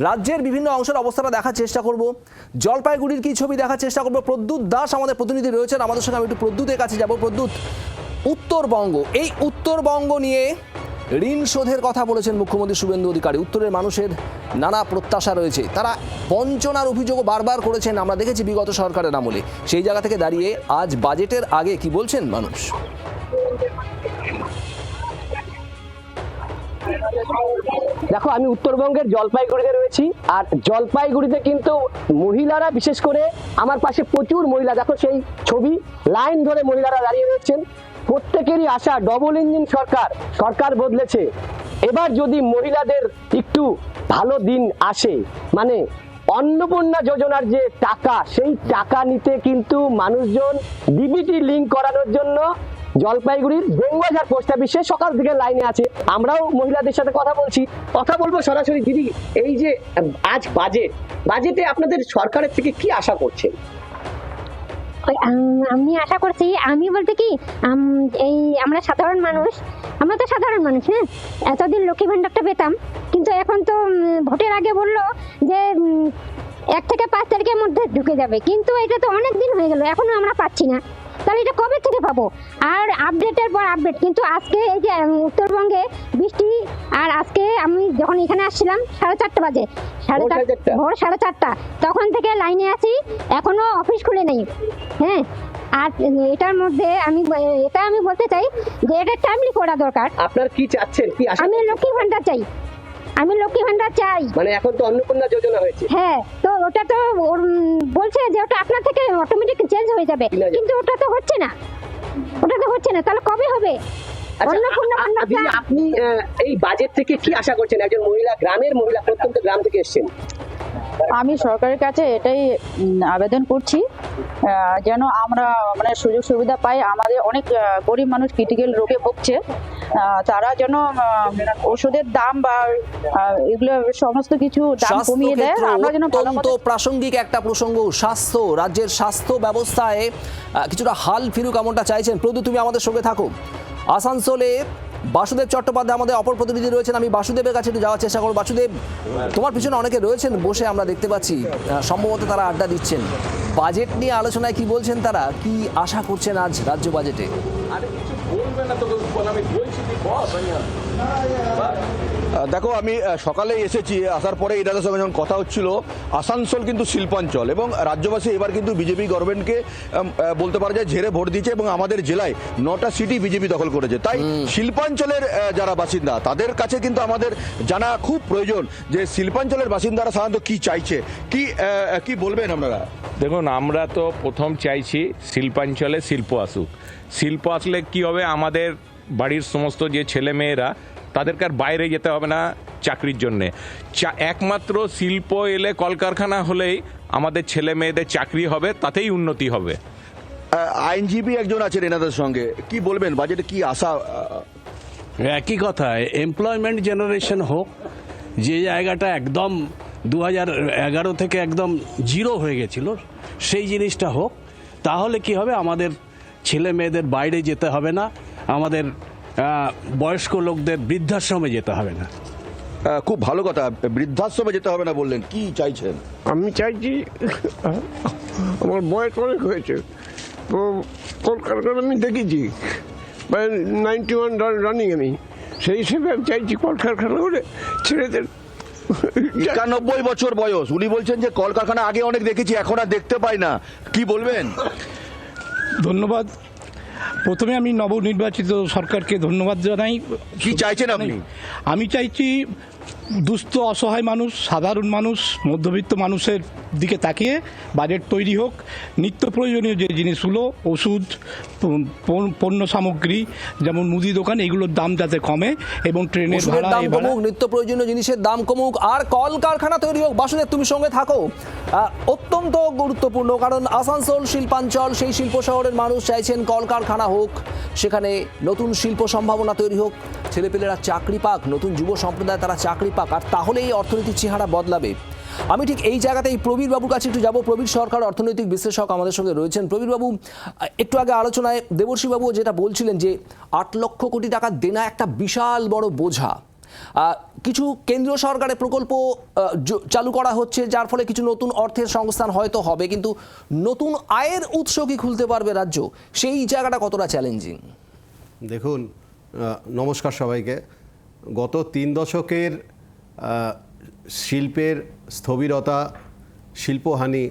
রাজ্যের বিভিন্ন অংশের অবস্থাটা দেখার চেষ্টা করব, জলপাইগুড়ির কি ছবি দেখার চেষ্টা করব। প্রদ্যুৎ দাস আমাদের প্রতিনিধি রয়েছেন আমাদের সঙ্গে, আমি একটু প্রদ্যুতের কাছে যাব। প্রদ্যুৎ, উত্তরবঙ্গ, এই উত্তরবঙ্গ নিয়ে ঋণ শোধের কথা বলেছেন মুখ্যমন্ত্রী শুভেন্দু অধিকারী। উত্তরের মানুষের নানা প্রত্যাশা রয়েছে, তারা বঞ্চনার অভিযোগও বারবার করেছেন, আমরা দেখেছি বিগত সরকারের আমলে। সেই জায়গা থেকে দাঁড়িয়ে আজ বাজেটের আগে কি বলছেন মানুষ? দেখো, আমি উত্তরবঙ্গের জলপাইগুড়িতে রয়েছি, আর জলপাইগুড়িতে কিন্তু মহিলারা, বিশেষ করে আমার পাশে প্রচুর মহিলা, দেখো সেই ছবি, লাইন ধরে মহিলারা দাঁড়িয়ে রয়েছেন। প্রত্যেকেরই আশা ডবল ইঞ্জিন সরকার, সরকার বদলেছে, এবার যদি মহিলাদের একটু ভালো দিন আসে, মানে অন্নপূর্ণা যোজনার যে টাকা, সেই টাকা নিতে কিন্তু মানুষজন ডিবিটি লিঙ্ক করানোর জন্য জলপাইগুড়ির বেঙ্গবাজার পোস্ট অফিসে সকাল থেকে লাইনে আছে। আমরাও মহিলাদের সাথে কথা বলবো সরাসরি। দিদি, এই যে আজ বাজেটে আপনাদের সরকারের থেকে কি আশা করছেন? আমি আশা করছি, আমি বলতে কি, এই আমরা তো সাধারণ মানুষ, হ্যাঁ। এতদিন লক্ষ্মী ভান্ডারটা পেতাম, কিন্তু এখন তো ভোটের আগে বললো যে 1 থেকে 5 তারিখের মধ্যে ঢুকে যাবে, কিন্তু এটা তো অনেক দিন হয়ে গেল, এখনো আমরা পাচ্ছি না। তাহলে এটা কবে থেকে পাবো? আর আপডেটের পর আপডেট, কিন্তু আজকে এই যে উত্তরবঙ্গে বৃষ্টি, আর আজকে আমি যখন এখানে আসছিলাম 4:30 বাজে, ভোর 4:30, তখন থেকে লাইনে আছি, এখনো অফিস খুলে নেই, হ্যাঁ। আর এটার মধ্যে আমি বলতে চাই যে এটা টাইমলি করা দরকার। আপনার কি চাচ্ছেন, কি আশা? আমি লক্ষ্মী ভান্ডার চাই। মানে এখন তো অন্নপূর্ণা যোজনা হয়েছে, হ্যাঁ, তো ওটা তো বলছে যে ওটা আপনার থেকে অটোমেটিক চেঞ্জ হয়ে যাবে, কিন্তু ওটা তো হচ্ছে না, তাহলে কবে হবে? আপনি এই বাজেট থেকে কি আশা করছেন? একজন মহিলা, গ্রামের মহিলা, প্রত্যন্ত গ্রাম থেকে এসেছেন। আমি সরকারের কাছে এটাই আবেদন করছি, যেন আমরা মানে সুযোগ সুবিধা পাই। আমাদের অনেক গরিব মানুষ ক্রিটিক্যাল রোগে ভুগছে, তারা যেন ওষুধের দাম বা এগুলো সমস্ত কিছু দাম কমিয়ে দেয়। আমরা যেন অত্যন্ত প্রাসঙ্গিক একটা প্রসঙ্গ, স্বাস্থ্য, রাজ্যের স্বাস্থ্য ব্যবস্থায় কিছুটা হাল ফিরুক এমনটা চাইছেন। প্রদু, তুমি আমাদের সঙ্গে থাকো। আসানসোলে বাসুদেব চট্টোপাধ্যায় আমাদের অপর প্রতিনিধি রয়েছেন, আমি বাসুদেবের কাছে একটু যাওয়ার চেষ্টা করব। বাসুদেব, তোমার পিছনে অনেকে রয়েছেন বসে, আমরা দেখতে পাচ্ছি, সম্ভবত তারা আড্ডা দিচ্ছেন। বাজেট নিয়ে আলোচনায় কি বলছেন তারা, কি আশা করছেন আজ রাজ্য বাজেটে? দেখো, আমি সকালে এসেছি, আসার পরে এটাদের সঙ্গে যখন কথা হচ্ছিল, আসানসোল কিন্তু শিল্পাঞ্চল, এবং রাজ্যবাসী এবার কিন্তু বিজেপি গভর্নমেন্টকে বলতে পারা যায় ঝেড়ে ভোট দিয়েছে, এবং আমাদের জেলায় 9টা সিটি বিজেপি দখল করেছে। তাই শিল্পাঞ্চলের যারা বাসিন্দা, তাদের কাছে কিন্তু আমাদের জানা খুব প্রয়োজন যে শিল্পাঞ্চলের বাসিন্দারা সাধারণত কি চাইছে, কি বলবেন আপনারা? দেখুন, আমরা তো প্রথম চাইছি শিল্পাঞ্চলে শিল্প আসুক। শিল্প আসলে কি হবে, আমাদের বাড়ির সমস্ত যে ছেলে মেয়েরা, তাদেরকে আর বাইরে যেতে হবে না চাকরির জন্যে। একমাত্র শিল্প এলে, কলকারখানা হলেই আমাদের ছেলে মেয়েদের চাকরি হবে, তাতেই উন্নতি হবে। আইনজীবী একজন আছেন এনাদের সঙ্গে, কি বলবেন বাজেটে কি আশা? একই কথা, এমপ্লয়মেন্ট জেনারেশন হোক, যে জায়গাটা একদম 2011 থেকে একদম জিরো হয়ে গেছিল, সেই জিনিসটা হোক। তাহলে কি হবে, আমাদের ছেলে মেয়েদের বাইরে যেতে হবে না, আমাদের বয়স্ক লোকদের বৃদ্ধাশ্রমে যেতে হবে না। খুব ভালো কথা, বৃদ্ধাশ্রমে যেতে হবে না বললেন, কি চাইছেন? আমি চাইছি, আমার বয়স অনেক হয়েছে, তো কলকাতা আমি দেখেছি 91 রানিং, আমি সেই হিসেবে আমি চাইছি কলকারখানা করে ছেলেদের। 91 বছর বয়স, উনি বলছেন যে কলকারখানা আগে অনেক দেখেছি, এখন আর দেখতে পাই না, কি বলবেন? ধন্যবাদ। প্রথমে আমি নবনির্বাচিত সরকারকে ধন্যবাদ জানাই। কি চাইছেন আপনি? আমি চাইছি দুস্থ অসহায় মানুষ, সাধারণ মানুষ, মধ্যবিত্ত মানুষের দিকে তাকিয়ে বাজেট তৈরি হোক। নিত্য প্রয়োজনীয় যে জিনিসগুলো, ওষুধ, পণ্য সামগ্রী, যেমন মুদি দোকান, এগুলোর দাম যাতে কমে, এবং ট্রেনের ভাড়া কমুক, নিত্য প্রয়োজনীয় জিনিসের দাম কমুক, আর কলকারখানা তৈরি হোক। বাসুদেব, তুমি সঙ্গে থাকো। অত্যন্ত গুরুত্বপূর্ণ, কারণ আসানসোল শিল্পাঞ্চল, সেই শিল্প শহরের মানুষ চাইছেন কলকারখানা হোক, সেখানে নতুন শিল্প সম্ভাবনা তৈরি হোক, ছেলেপেলেরা চাকরি পাক, নতুন যুব সম্প্রদায় তারা চাকরি পাক, আর তাহলে এই অর্থনীতির চেহারা বদলাবে। আমি ঠিক এই জায়গাতে এই প্রবীর বাবুর কাছে একটু যাবো। প্রবীর সরকার, অর্থনৈতিক বিশ্লেষক, আমাদের সঙ্গে রয়েছেন। প্রবীর বাবু, একটু আগে আলোচনায় দেবশ্রী বাবু যেটা বলছিলেন যে 8 লক্ষ কোটি টাকা দেনা একটা বিশাল বড় বোঝা, কিছু কেন্দ্রীয় সরকারের প্রকল্প চালু করা হচ্ছে, যার ফলে কিছু নতুন অর্থের সংস্থান হয়তো হবে, কিন্তু নতুন আয়ের উৎস কি খুলতে পারবে রাজ্য, সেই জায়গাটা কতটা চ্যালেঞ্জিং? দেখুন, নমস্কার সবাইকে। গত 3 দশকের শিল্পের স্থবিরতা, শিল্পহানি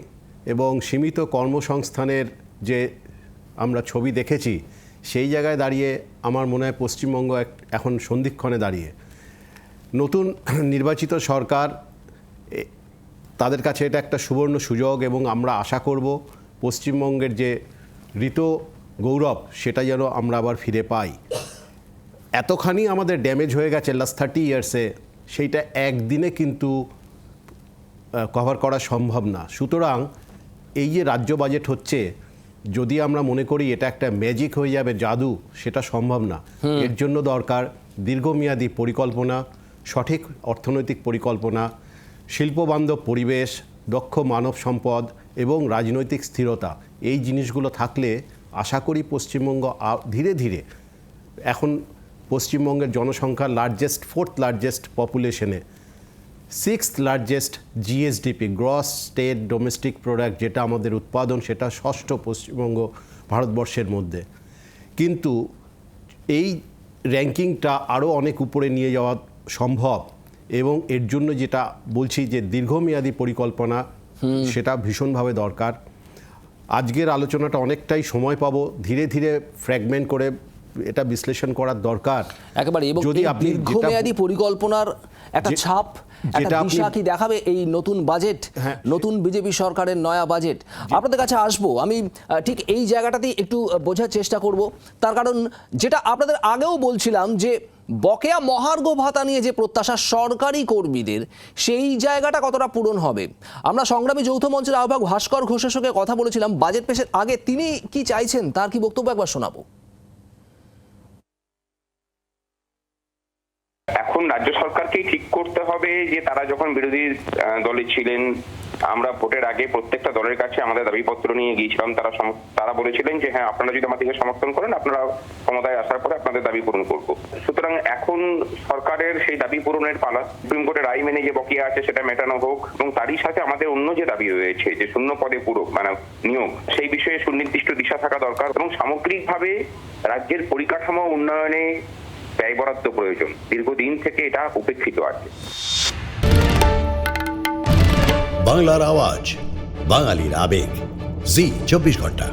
এবং সীমিত কর্মসংস্থানের যে আমরা ছবি দেখেছি, সেই জায়গায় দাঁড়িয়ে আমার মনে হয় পশ্চিমবঙ্গ এখন সন্ধিক্ষণে দাঁড়িয়ে। নতুন নির্বাচিত সরকার, তাদের কাছে এটা একটা সুবর্ণ সুযোগ এবং আমরা আশা করব পশ্চিমবঙ্গের যে ঋত গৌরব সেটা যেন আমরা আবার ফিরে পাই। এতখানি আমাদের ড্যামেজ হয়ে গেছে লাস্ট 30 ইয়ার্সে, সেইটা একদিনে কিন্তু কভার করা সম্ভব না। সুতরাং এই যে রাজ্য বাজেট হচ্ছে, যদি আমরা মনে করি এটা একটা ম্যাজিক হয়ে যাবে, জাদু, সেটা সম্ভব না। এর জন্য দরকার দীর্ঘমেয়াদী পরিকল্পনা, সঠিক অর্থনৈতিক পরিকল্পনা, শিল্পবান্ধব পরিবেশ, দক্ষ মানব সম্পদ এবং রাজনৈতিক স্থিরতা। এই জিনিসগুলো থাকলে আশা করি পশ্চিমবঙ্গ ধীরে ধীরে, এখন পশ্চিমবঙ্গের জনসংখ্যা লার্জেস্ট, 4th লার্জেস্ট পপুলেশনে, 6th largest GSDP, gross state domestic product, যেটা আমাদের উৎপাদন, সেটা 6ষ্ঠ পশ্চিমবঙ্গ ভারতবর্ষের মধ্যে। কিন্তু এই র্যাঙ্কিংটা আরও অনেক উপরে নিয়ে যাওয়া সম্ভব এবং এর জন্য যেটা বলছি যে দীর্ঘমেয়াদী পরিকল্পনা, সেটা ভীষণভাবে দরকার। আজকের আলোচনাটা অনেকটাই সময় পাবো, ধীরে ধীরে ফ্র্যাগমেন্ট করে এটা বিশ্লেষণ করার দরকার একেবারে। এবং যদি আপনি দীর্ঘমেয়াদী পরিকল্পনার একটা ছাপ, একটা দিশা কি দেখাবে এই নতুন বাজেট, নতুন বিজেপি সরকারের নয়া বাজেট? আপনাদের কাছে আসবো, আমি ঠিক এই জায়গাটাতেই একটু বোঝার চেষ্টা করব। তার কারণ যেটা আপনাদের আগেও বলছিলাম যে বকেয়া মহার্ঘ ভাতা নিয়ে যে প্রত্যাশা সরকারি কর্মীদের, সেই জায়গাটা কতটা পূরণ হবে। আমরা সংগ্রামী যৌথ মঞ্চের আহ্বায়ক ভাস্কর ঘোষের সঙ্গে কথা বলেছিলাম বাজেট পেশের আগে, তিনি কি চাইছেন তার কি বক্তব্য একবার শোনাবো। এখন রাজ্য সরকারকেই ঠিক করতে হবে যে তারা যখন বিরোধী দলে ছিলেন, আমরা ভোটের আগে প্রত্যেকটা দলের কাছে আমাদের দাবিপত্র নিয়ে গিয়েছিলাম, তারা বলেছিলেন যে হ্যাঁ, আপনারা যদি আমাদেরকে সমর্থন করেন, আপনারা ক্ষমতায় আসার পরে আপনাদের দাবি পূরণ করবো। সুতরাং এখন সরকারের সেই দাবি পূরণের পালা। সুপ্রিম কোর্টের রায় মেনে যে বকেয়া আছে সেটা মেটানো হোক, এবং তারই সাথে আমাদের অন্য যে দাবি রয়েছে যে শূন্য পদে পুরো নিয়োগ, সেই বিষয়ে সুনির্দিষ্ট দিশা থাকা দরকার, এবং সামগ্রিকভাবে রাজ্যের পরিকাঠামো উন্নয়নে ব্যয় বরাদ্দ প্রয়োজন। দীর্ঘদিন থেকে এটা উপেক্ষিত আছে। বাংলার আওয়াজ, বাঙালির আবেগ, জি 24 ঘন্টা।